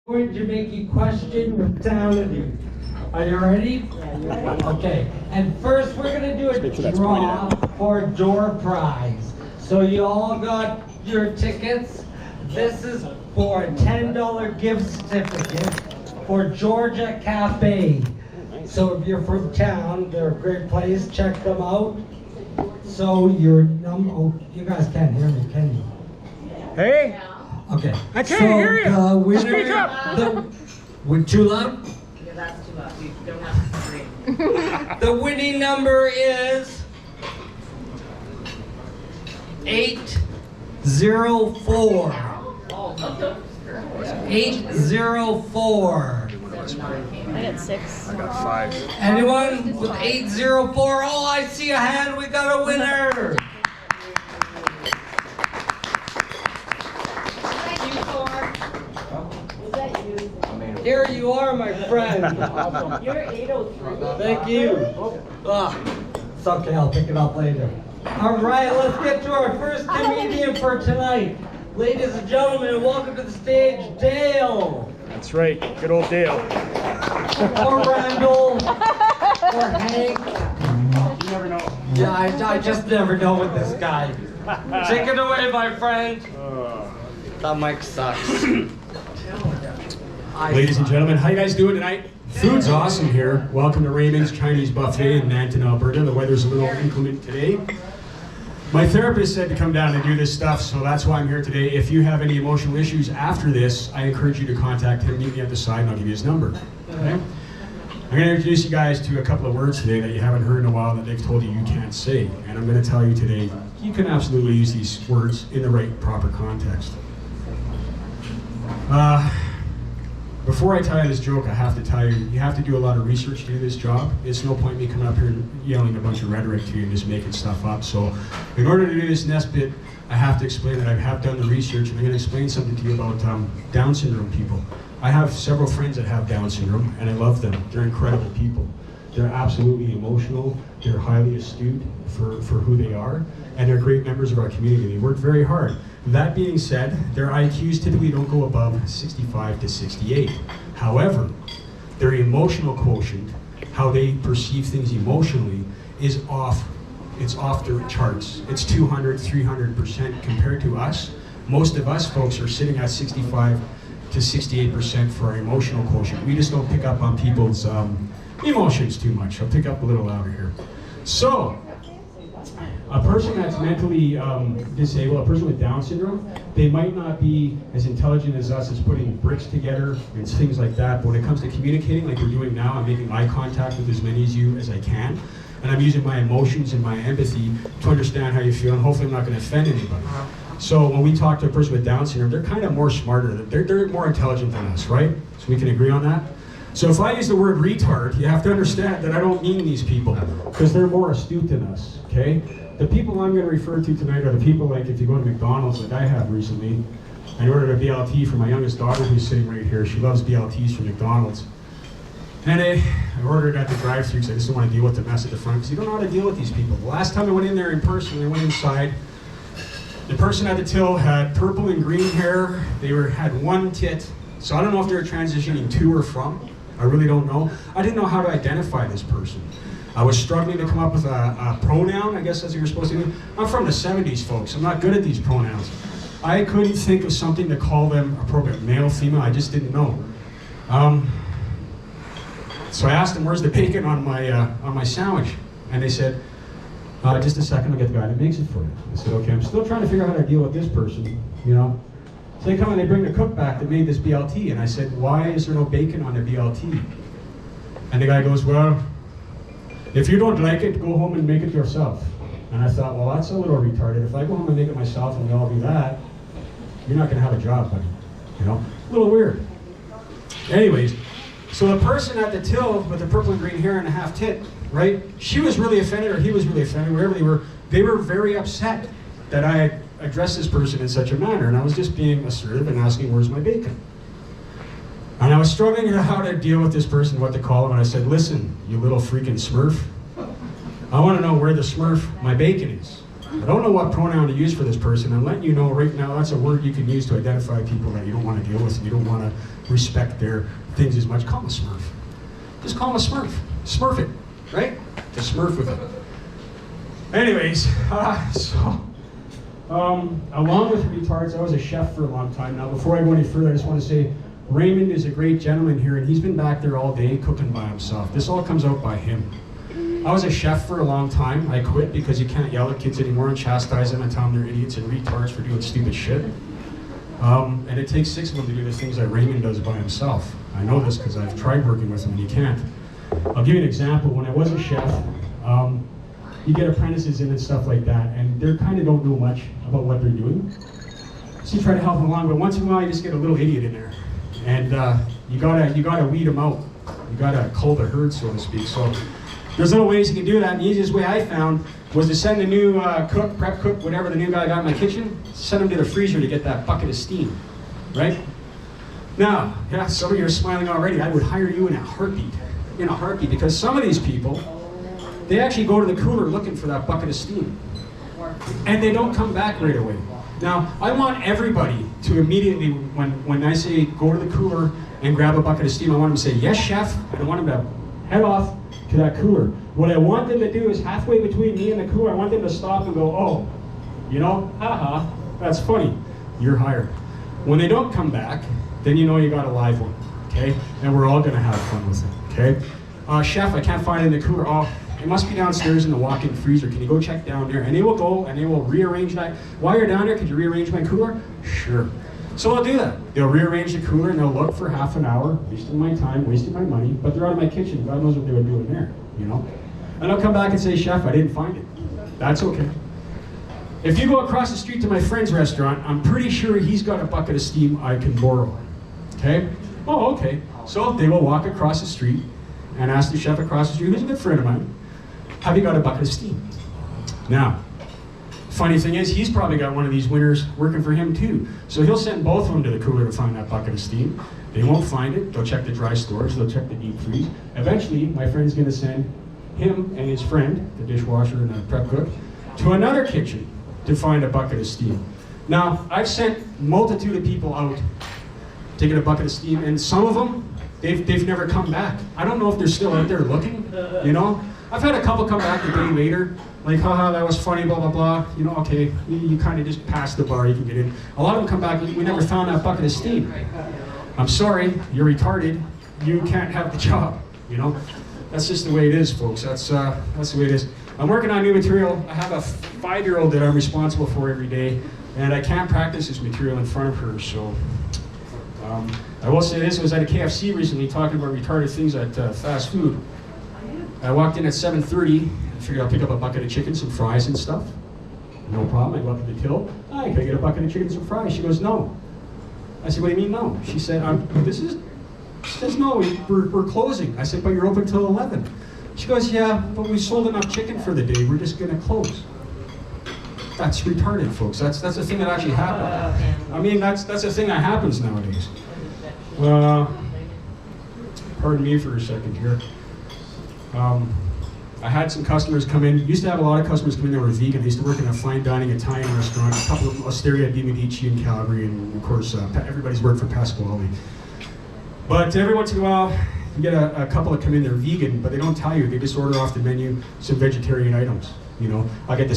Going to make you question mentality. Are you ready? Yeah, you're ready. Okay, and first we're gonna do a draw for a door prize. So you all got your tickets. This is for a $10 gift certificate for Georgia Cafe. So if you're from town, they're a great place, check them out. So oh, you guys can't hear me, can you? Hey, Okay. I can't hear you. The winner, Speak up. With too loud? Yeah, that's too loud. You don't have to scream. The winning number is 804. 804. I got 6. I got 5. Anyone with 804? Oh, I see a hand. We got a winner. Here you are, my friend. You're 803. Thank you. It's okay, I'll pick it up later. All right, let's get to our first comedian for tonight. Ladies and gentlemen, welcome to the stage, Dale. That's right, good old Dale. Or Randall. Or Hank. You never know. Yeah, I just never know with this guy. Take it away, my friend. That mic sucks. Ladies and gentlemen, how you guys doing tonight? Food's awesome here. Welcome to Raymond's Chinese Buffet in Nanton, Alberta. The weather's a little inclement today. My therapist said to come down and do this stuff, so that's why I'm here today. If you have any emotional issues after this, I encourage you to contact him. Meet me at the side and I'll give you his number. Okay? I'm going to introduce you guys to a couple of words today that you haven't heard in a while that they've told you you can't say. And I'm going to tell you today, you can absolutely use these words in the right, proper context. Before I tell you this joke, I have to tell you, you have to do a lot of research to do this job. It's no point me coming up here and yelling a bunch of rhetoric to you and just making stuff up. So in order to do this next bit, I have to explain that I have done the research, and I'm going to explain something to you about Down syndrome people. I have several friends that have Down syndrome, and I love them. They're incredible people. They're absolutely emotional. They're highly astute for who they are, and they're great members of our community. They work very hard. That being said, their IQs typically don't go above 65 to 68. However, their emotional quotient, how they perceive things emotionally, is off. It's off the charts. It's 200, 300% compared to us. Most of us folks are sitting at 65 to 68% for our emotional quotient. We just don't pick up on people's emotions too much. I'll pick up a little louder here. So, a person that's mentally disabled, a person with Down syndrome, they might not be as intelligent as us as putting bricks together and things like that, but when it comes to communicating like we're doing now, I'm making eye contact with as many of you as I can, and I'm using my emotions and my empathy to understand how you feel, and hopefully I'm not going to offend anybody. So when we talk to a person with Down syndrome, they're kind of more smarter, they're more intelligent than us, right? So we can agree on that? So if I use the word retard, you have to understand that I don't mean these people, because they're more astute than us, okay? The people I'm going to refer to tonight are the people like if you go to McDonald's like I have recently. I ordered a BLT for my youngest daughter who's sitting right here. She loves BLTs from McDonald's. And I ordered at the drive-thru because I just don't want to deal with the mess at the front because you don't know how to deal with these people. The last time I went in there in person, I went inside. The person at the till had purple and green hair. They had one tit. So I don't know if they were transitioning to or from. I really don't know. I didn't know how to identify this person. I was struggling to come up with a pronoun, I guess that's what you're supposed to do. I'm from the 70s, folks. I'm not good at these pronouns. I couldn't think of something to call them appropriate. Male, female, I just didn't know. So I asked them, where's the bacon on my sandwich? And they said, just a second, I'll get the guy that makes it for you. I said, okay, I'm still trying to figure out how to deal with this person, you know. So they come and they bring the cook back that made this BLT, and I said, why is there no bacon on the BLT? And the guy goes, well, if you don't like it, go home and make it yourself. And I thought, well, that's a little retarded. If I go home and make it myself and we all do that, you're not gonna have a job, buddy. You know, a little weird. Anyways, so the person at the till with the purple and green hair and a half tit, right? She was really offended, or he was really offended, wherever they were very upset that I addressed this person in such a manner. And I was just being assertive and asking, where's my bacon? And I was struggling with how to deal with this person, what to call him, and I said, listen, you little freaking smurf, I want to know where the smurf my bacon is. I don't know what pronoun to use for this person. I'm letting you know right now that's a word you can use to identify people that you don't want to deal with and you don't want to respect their things as much. Call them a smurf. Just call them a smurf. Smurf it, right? Just smurf with it. Anyways, along with retards, I was a chef for a long time. Now, before I go any further, I just want to say Raymond is a great gentleman here, and he's been back there all day cooking by himself. This all comes out by him. I was a chef for a long time. I quit because you can't yell at kids anymore and chastise them and tell them they're idiots and retards for doing stupid shit. And it takes 6 of them to do the things that Raymond does by himself. I know this because I've tried working with him and you can't. I'll give you an example. When I was a chef, you get apprentices in and stuff like that, and they kind of don't know much about what they're doing. So you try to help them along, but once in a while you just get a little idiot in there. And you gotta weed them out. You gotta cull the herd, so to speak. So there's little ways you can do that, and the easiest way I found was to send the new prep cook, whatever the new guy got in my kitchen, send him to the freezer to get that bucket of steam, right? Now, yeah, some of you are smiling already. I would hire you in a heartbeat, because some of these people, they actually go to the cooler looking for that bucket of steam, and they don't come back right away. Now, I want everybody to immediately, when I say go to the cooler and grab a bucket of steam, I want them to say, yes, chef. I don't want them to head off to that cooler. What I want them to do is halfway between me and the cooler, I want them to stop and go, oh, you know, haha, that's funny, you're hired. When they don't come back, then you know you got a live one, okay? And we're all gonna have fun with it, okay? Chef, I can't find it in the cooler. Oh, it must be downstairs in the walk-in freezer. Can you go check down there? And they will go and they will rearrange that. While you're down there, could you rearrange my cooler? Sure. So they'll do that. They'll rearrange the cooler and they'll look for half an hour, wasting my time, wasting my money, but they're out of my kitchen. God knows what they were doing there, you know? And they'll come back and say, chef, I didn't find it. That's okay. If you go across the street to my friend's restaurant, I'm pretty sure he's got a bucket of steam I can borrow. Okay? Oh, okay. So they will walk across the street and ask the chef across the street, who's a good friend of mine, have you got a bucket of steam? Now, funny thing is, he's probably got one of these winners working for him too. So he'll send both of them to the cooler to find that bucket of steam. They won't find it. They'll check the dry storage. They'll check the deep freeze. Eventually, my friend's going to send him and his friend, the dishwasher and the prep cook, to another kitchen to find a bucket of steam. Now, I've sent a multitude of people out to get a bucket of steam, and some of them, they've never come back. I don't know if they're still out there looking, you know? I've had a couple come back a day later, like, haha, that was funny, blah, blah, blah. You know, okay, you kind of just pass the bar, you can get in. A lot of them come back, we never found that bucket of steam. I'm sorry, you're retarded. You can't have the job, you know? That's just the way it is, folks. That's the way it is. I'm working on new material. I have a 5-year-old that I'm responsible for every day, and I can't practice this material in front of her, so. I will say this, I was at a KFC recently talking about retarded things at fast food. I walked in at 7:30, I figured I'll pick up a bucket of chicken, some fries and stuff. No problem, I go up to the till. Hi, can I get a bucket of chicken and some fries? She goes, no. I said, what do you mean no? She said, she says, no, we're closing. I said, but you're open till 11. She goes, yeah, but we sold enough chicken for the day, we're just gonna close. That's retarded, folks. That's a thing that actually happens. I mean, that's a thing that happens nowadays. Pardon me for a second here. I had some customers come in. Used to have a lot of customers come in that were vegan. I used to work in a fine dining Italian restaurant, a couple of Osteria di Medici in Calgary, and of course, everybody's worked for Pasquale. But every once in a while, you get a couple that come in, they're vegan, but they don't tell you. They just order off the menu some vegetarian items. You know, I get the